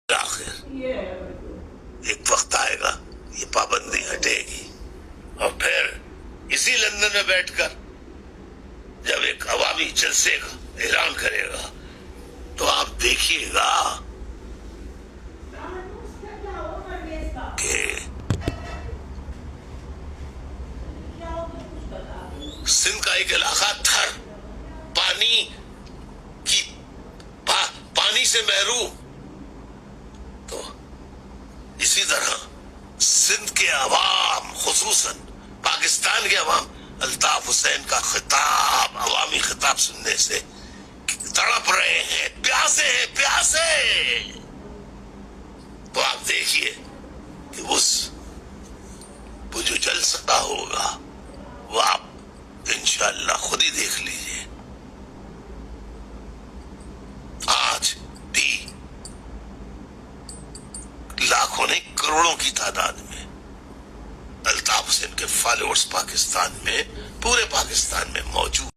آخر ایک وقت آئے گا یہ پابندی ہٹے گی، اور پھر اسی لندن میں بیٹھ کر جب ایک عوامی جلسے کا اعلان کرے گا تو آپ دیکھیے گا کہ سندھ کا ایک علاقہ تھر پانی سے محروم، تو اسی طرح سندھ کے عوام خصوصاً پاکستان کے عوام الطاف حسین کا خطاب، عوامی خطاب سننے سے تڑپ رہے ہیں، پیاسے ہیں، پیاسے. تو آپ دیکھیے کہ وہ جو جلسہ ہوگا وہ آپ انشاءاللہ خود ہی دیکھ لیجئے. آج بھی لاکھوں نہیں کروڑوں کی تعداد میں الطاف حسین کے فالوورز پاکستان میں، پورے پاکستان میں موجود